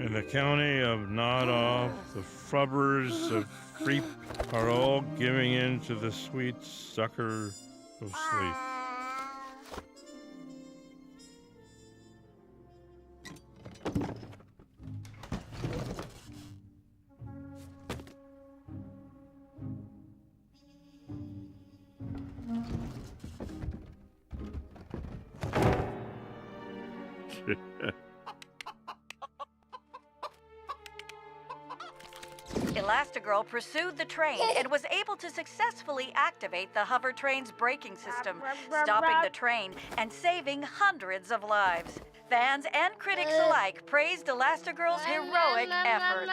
In the county of Nod Off, the frubbers of Freep are all giving in to the sweet sucker of sleep. Elastigirl pursued the train and was able to successfully activate the hover train's braking system, stopping the train and saving hundreds of lives. Fans and critics alike praised Elastigirl's heroic efforts.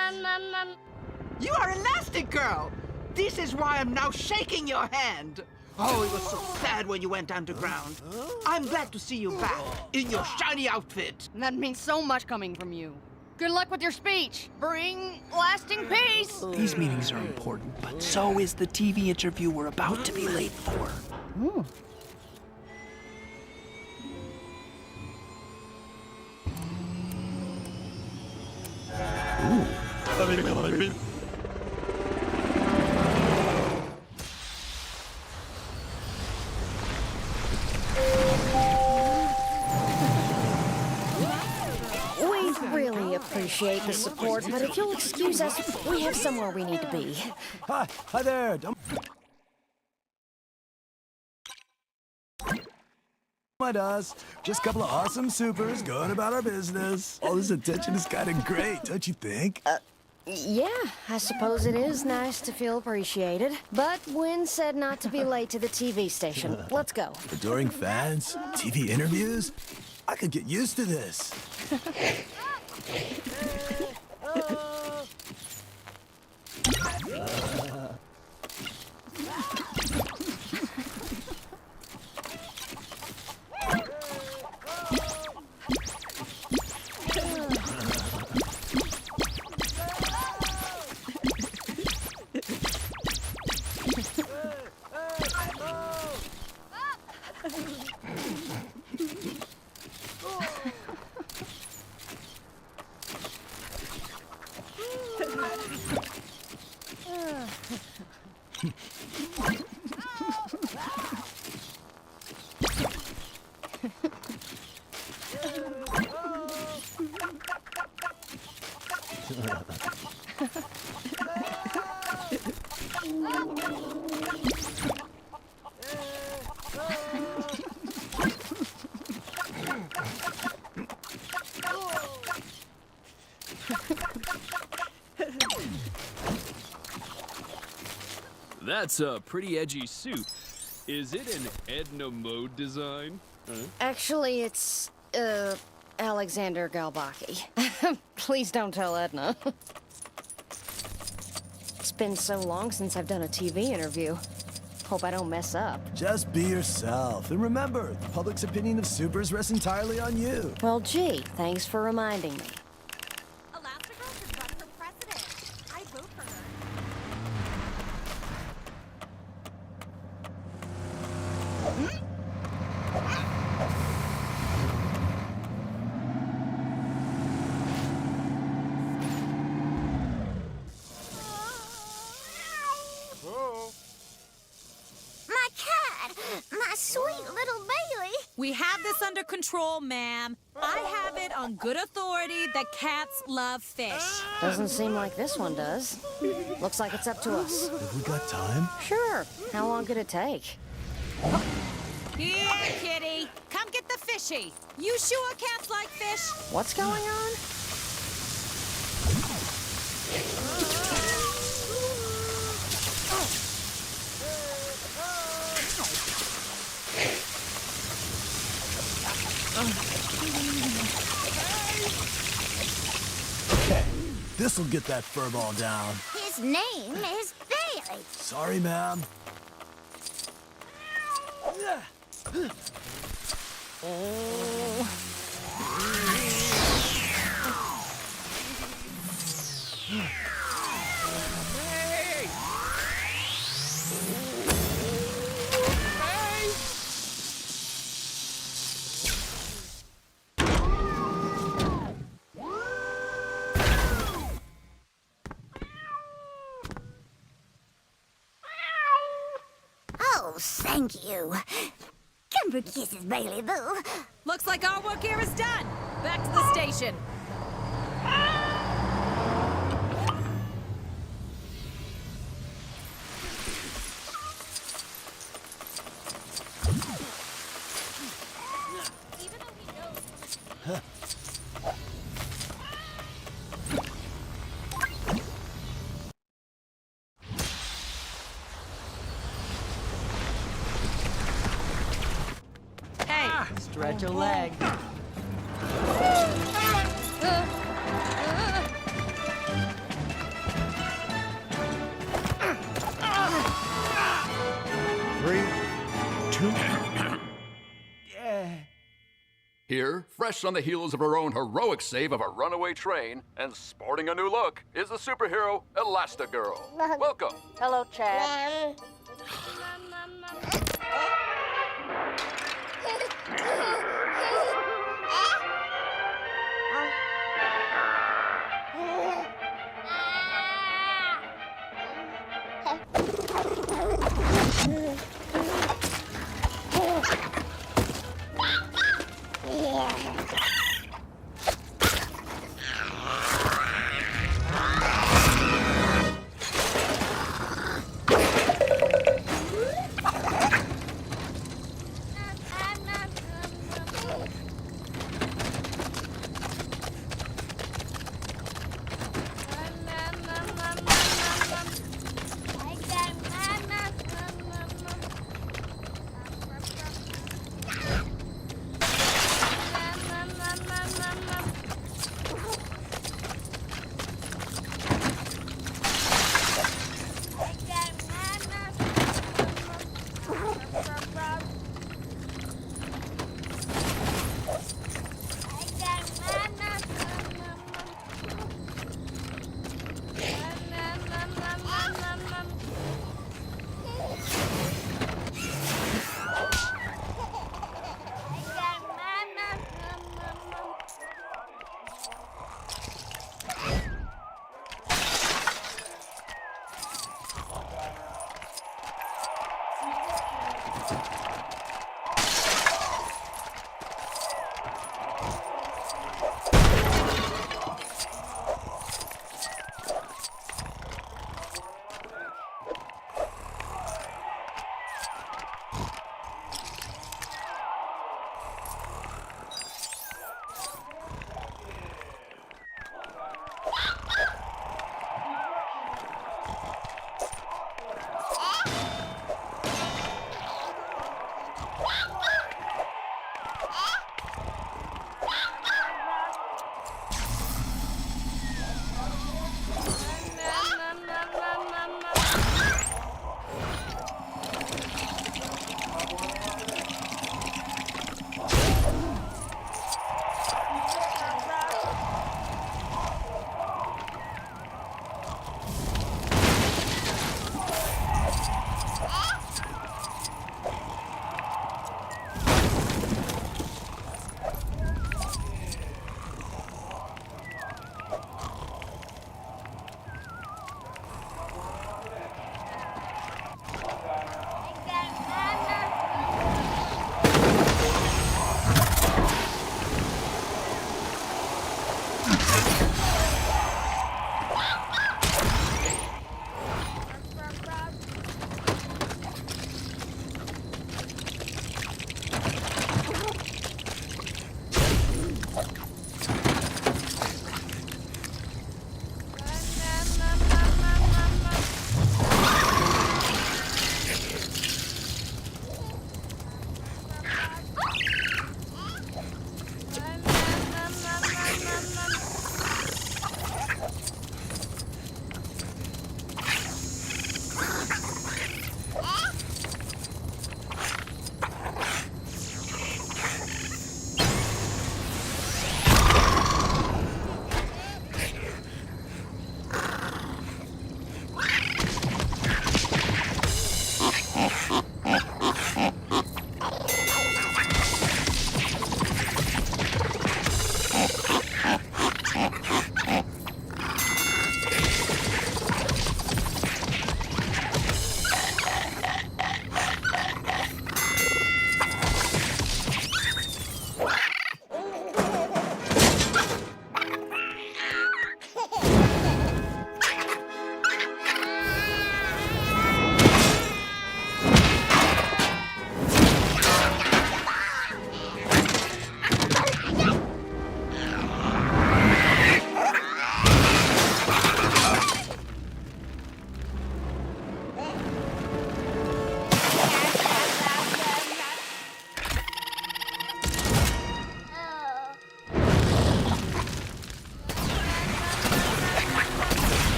You are Elastigirl! This is why I'm now shaking your hand. Oh, it was so sad when you went underground. I'm glad to see you back in your shiny outfit. That means so much coming from you. Good luck with your speech. Bring lasting peace. These meetings are important, but so is the TV interview we're about to be late for. Ooh. Really appreciate the support, but if you'll excuse us, we have somewhere we need to be. Hi there. Mind us. Just a couple of awesome supers going about our business. All this attention is kind of great, don't you think? Yeah, I suppose it is nice to feel appreciated. But Wynn said not to be late to the TV station. Let's go. Adoring fans, TV interviews. I could get used to this. That's a pretty edgy suit. Is it an Edna Mode design? Actually, it's, Alexander Galbaki. Please don't tell Edna. It's been so long since I've done a TV interview. Hope I don't mess up. Just be yourself. And remember, the public's opinion of supers rests entirely on you. Well, gee, thanks for reminding me. Elastigirl should run for president. I vote for her. My cat! My sweet little Bailey! We have this under control, ma'am. I have it on good authority that cats love fish. Doesn't seem like this one does. Looks like it's up to us. Have we got time? Sure. How long could it take? Here, kitty. Come get the fishy. You sure cats like fish? What's going on? Okay, this'll get that furball down. His name is Bailey. Sorry, ma'am. thank you. Come for kisses, Bailey Boo. Looks like our work here is done. Back to the station. Stretch a leg. Three, two. Here, fresh on the heels of her own heroic save of a runaway train and sporting a new look, is the superhero Elastigirl. Welcome. Hello, Chad.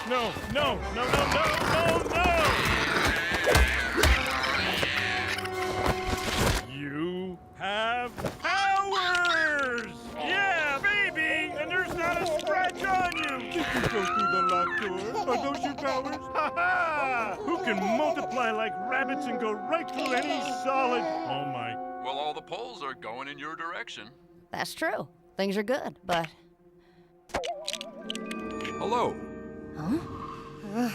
No, no, no, no, no, no! You have powers! Yeah, baby! And there's not a scratch on you! You can go through the locked door. Are those your powers? Ha ha! Who can multiply like rabbits and go right through any solid... Oh my... Well, all the polls are going in your direction. That's true. Things are good, but... Hello. Huh?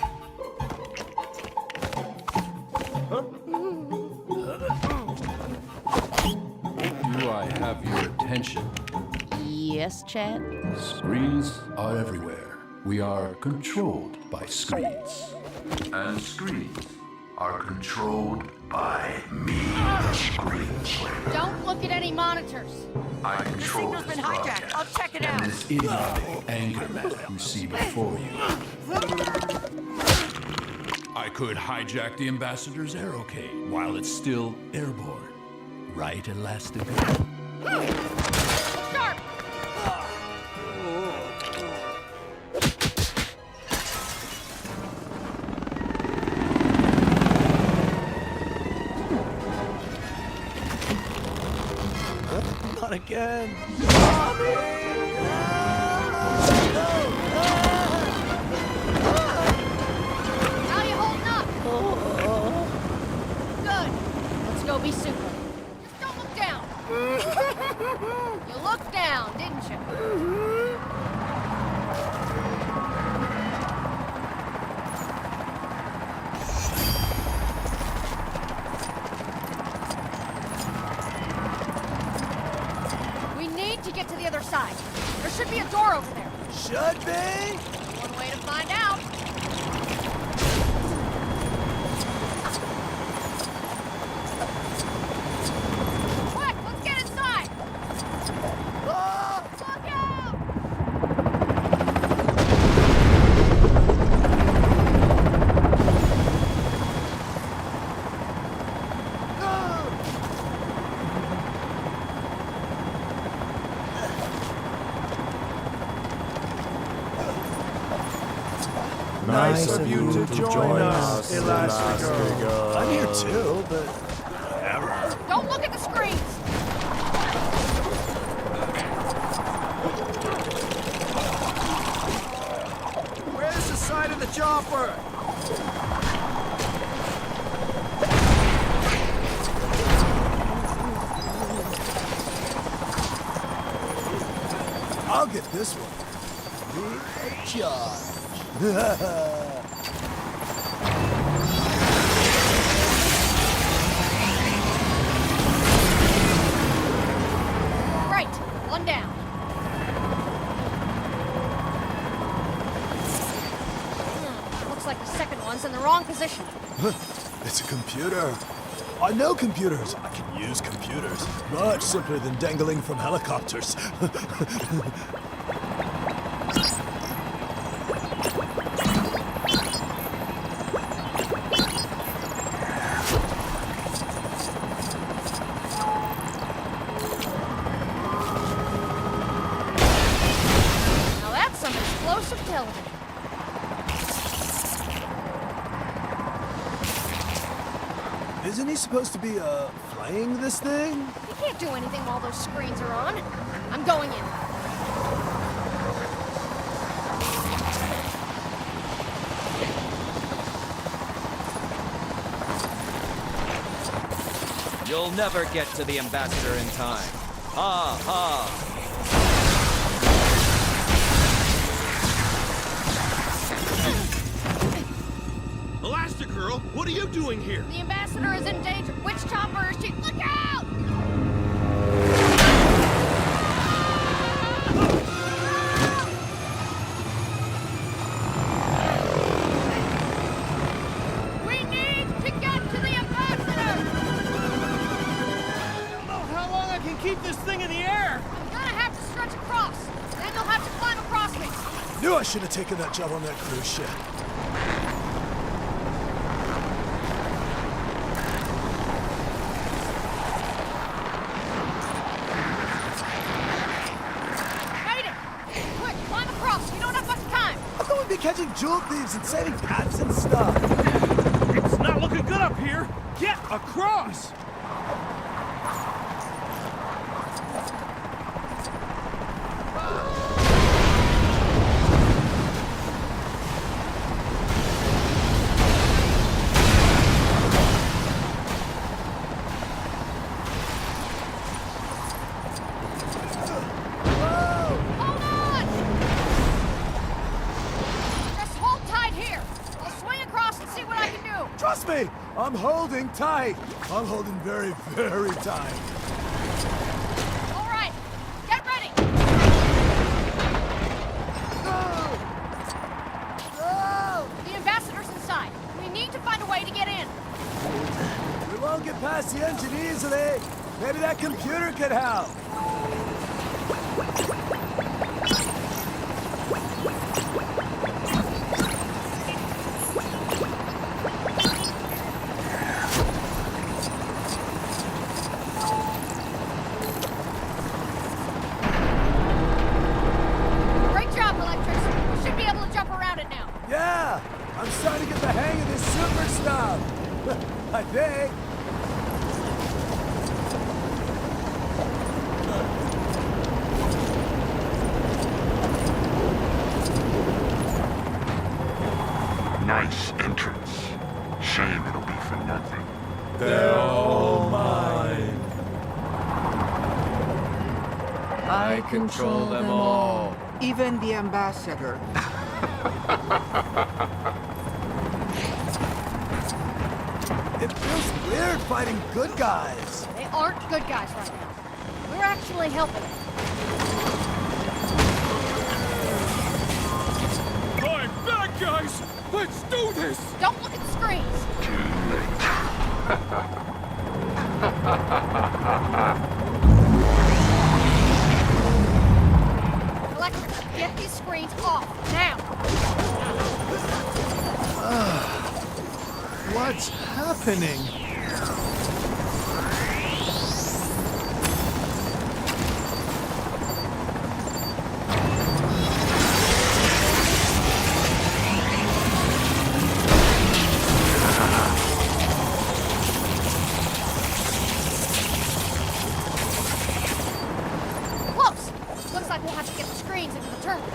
Do I have your attention? Yes, Chad? Screens are everywhere. We are controlled by screens. And screens are controlled by me, the Screenslaver. Don't look at any monitors. I control signal's this been hijacked. broadcast I'll check it and out. this idiotic anger man you see before you. I could hijack the ambassador's aerocade while it's still airborne. Right, Elastigirl? Sharp! Not again. How you holding up? Good. Let's go be super. Just don't look down. You looked down, didn't you? We need to get to the other side. There should be a door over there. Should be. One way to find out. Quick, let's get inside. Look out! nice of you to join us, Elastigirl. I'm here too, but whatever. Don't look at the screens! Where's the side of the chopper? I'll get this one. Free of charge. Right, one down. Looks like the second one's in the wrong position. It's a computer. I know computers. I can use computers. Much simpler than dangling from helicopters. Now that's some explosive television. Isn't he supposed to be, playing this thing? You can't do anything while those screens are on. I'm going in. You'll never get to the ambassador in time. Ha ha! Elastigirl, what are you doing here? The ambassador is in danger. Which chopper is she? Look out! We need to get to the ambassador! I don't know how long I can keep this thing in the air. I'm gonna have to stretch across. Then you'll have to climb across me. Knew I should have taken that job on that cruise ship. Made it! Quick, climb across. We don't have much time. I thought we'd be catching jewel thieves and saving cats and stuff. It's not looking good up here. Get across. Hold on! Just hold tight here. I'll swing across and see what I can do. Trust me, I'm holding tight. I'm holding very, very tight. All right, get ready. The ambassador's inside. We need to find a way to get in. We won't get past the engine easily. Maybe that computer could help. Great job, Electrics. We should be able to jump around it now. Yeah, I'm starting to get the hang of this super stuff. I think. Nice entrance. Shame it'll be for nothing. They're all mine. I control them all. Even the ambassador. It feels weird fighting good guys. They aren't good guys right now. We're actually helping them. I'm back, guys. Let's do this. Don't look at the screens. Electrics, get these screens off now. What's happening? We'll have to get the screens into the terminal.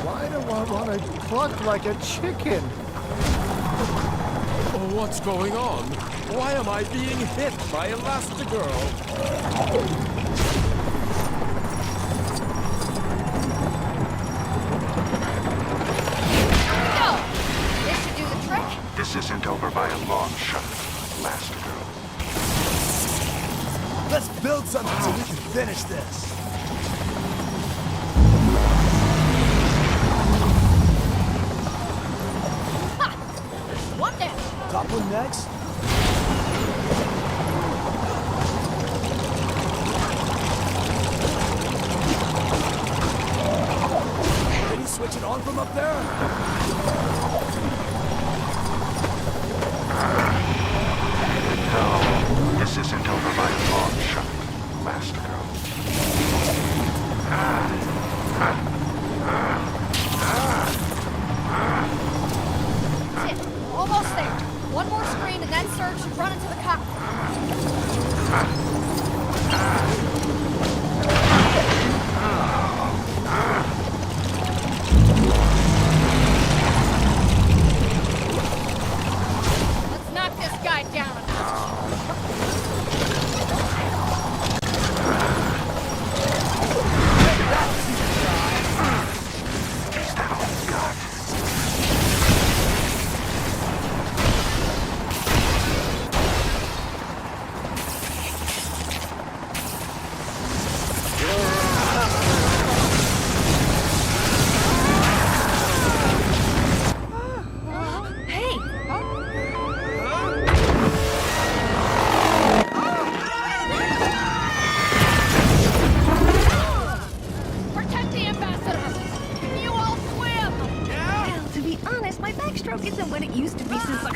Why do I want to cluck like a chicken? Oh, what's going on? Why am I being hit by Elastigirl? Go! This should do the trick. This isn't over by a long shot, Elastigirl. Let's build something so we can finish this. Ha! One down. Top one next. Can you switch it on from up there? This isn't over by a long shot, Elastigirl. That's it. Almost there. One more screen and that surge should run into the cockpit. Let's knock this guy down a Protect the ambassador! Can you all swim? Well, to be honest, my backstroke isn't what it used to be since I...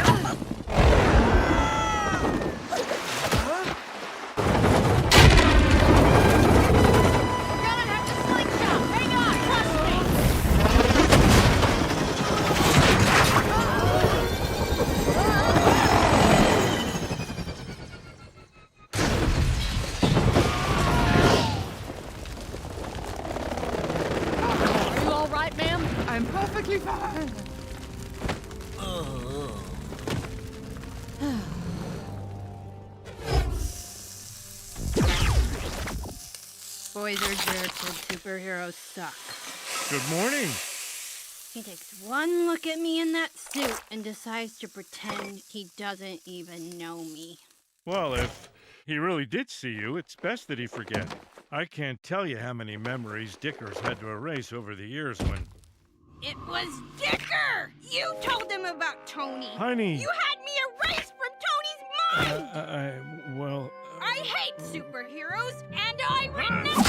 We're gonna have to slingshot! Hang on, trust me! Are you all right, ma'am? I'm perfectly fine. Boys are jerks and superheroes suck. Good morning. He takes one look at me in that suit and decides to pretend he doesn't even know me. Well, if he really did see you, it's best that he forget. I can't tell you how many memories Dicker's had to erase over the years when... It was Dicker! You told him about Tony! Honey! You had me erased from Tony's mind! well... I hate superheroes, and I renounce